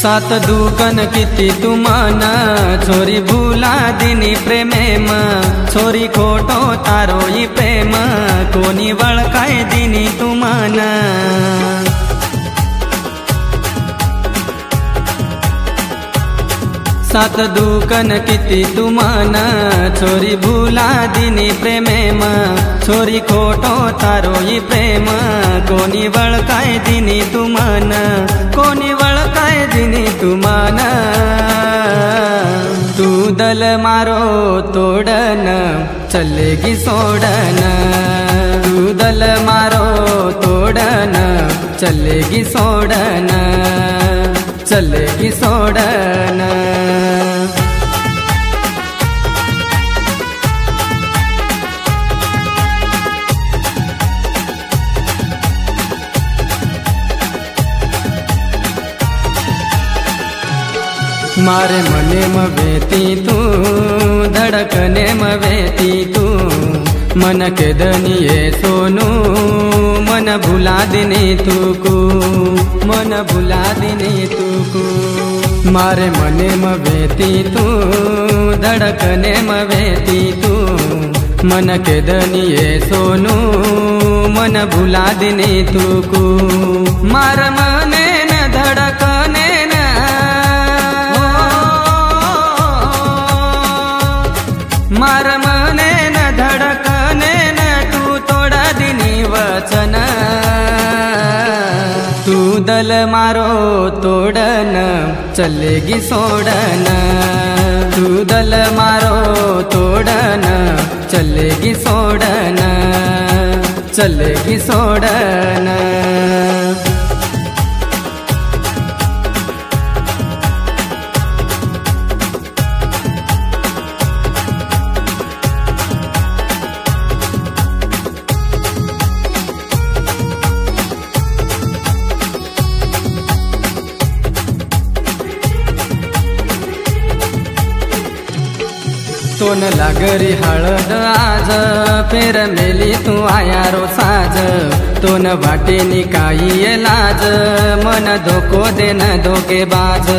सात दुकन किती तुमान छोरी भूला दिनी प्रेमेम छोरी खोटो तारो ई प्रेम कोणी वळखाय दिनी तुमान सात दुकन किती तुमान छोरी भूला दिनी प्रेमेम छोरी खोटो तारो ई प्रेम कोणी वळखाय दिनी तुमान कोणी वळखाय दिनी तुमान तू दल मारो तोडन चलेगी सोडन तू दल मारो तोडन चलेगी सोडन चलेगी सोडन मारे मने मवेती तू धड़कने मवेती तू मन के दनिये सोनू मन भुला दिनी तूकू मन भुला दिनी तूकू मारे मने मवेती तू धड़कने मवेती तू मन के दनिये सोनू मन भुला दिनी तूकू मार मने न धड़कने मार मने न धड़कने न तू तोड़ा दिनी वचन तू दल मारो तोड़न चलेगी सोडन तू दल मारो तोड़न चलेगी सोडन चलेगी सोडन तोन लागरी हळद आज फेर मेली तू आया रो साज तोन वाटेनी काही लाज मन धोको देन धोके बाज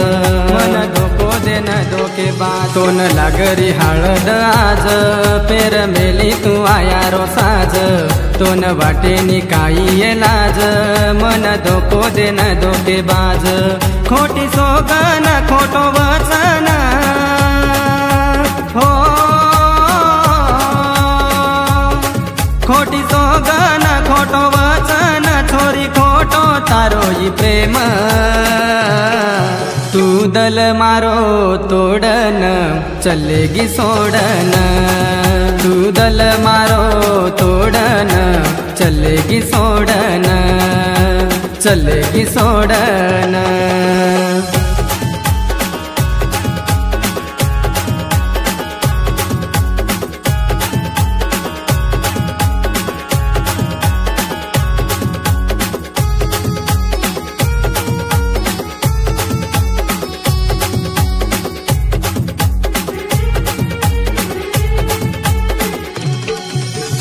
मन धोको देन धोके बाज तोन लागरी हळद आज फेर मेली तू आया रो साज तोन वाटेनी काही लाज मन धोको देन धोके बाज खोटी सोगन खोटो वचन हो खोटी सोगन खोटो वचन छोरी खोटो तारो ई प्रेम तू दल मारो तोड़न चलेगी सोडन तू दल मारो तोड़न चलेगी सोडन चलेगी सोडन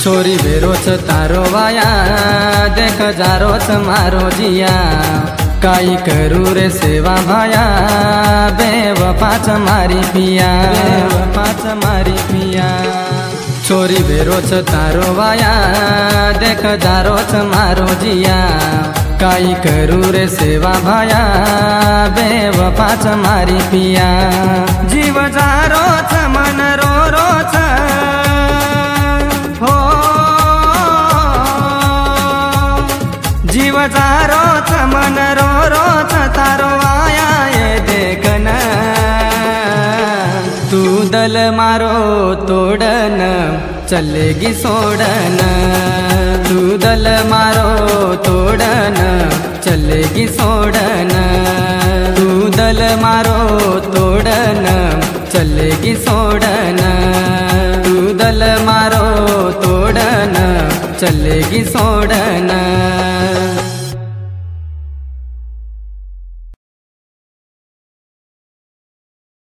छोरी वेरो छ तारो वाया देख जारो छ मारो जिया काई करू रे सेवा भाया बेवफा छ मारी पिया बेवफा छ मारी पिया छोरी वेरो छ तारो वाया देख जारो छ मारो जिया काई करू रे सेवा भाया बेवफा छ मारी पिया जीव जारो छ मन रो रो छ हो जीव जारो छ मन रो रो छ तारो आया ये देखन तू दल मारो तोड़न चलेगी सोडन तू दल मारो तोड़न चलेगी सोडन तू दल मारो तोड़न चलेगी सोडन तू दल मारो तोड़न चलेगी सोडन।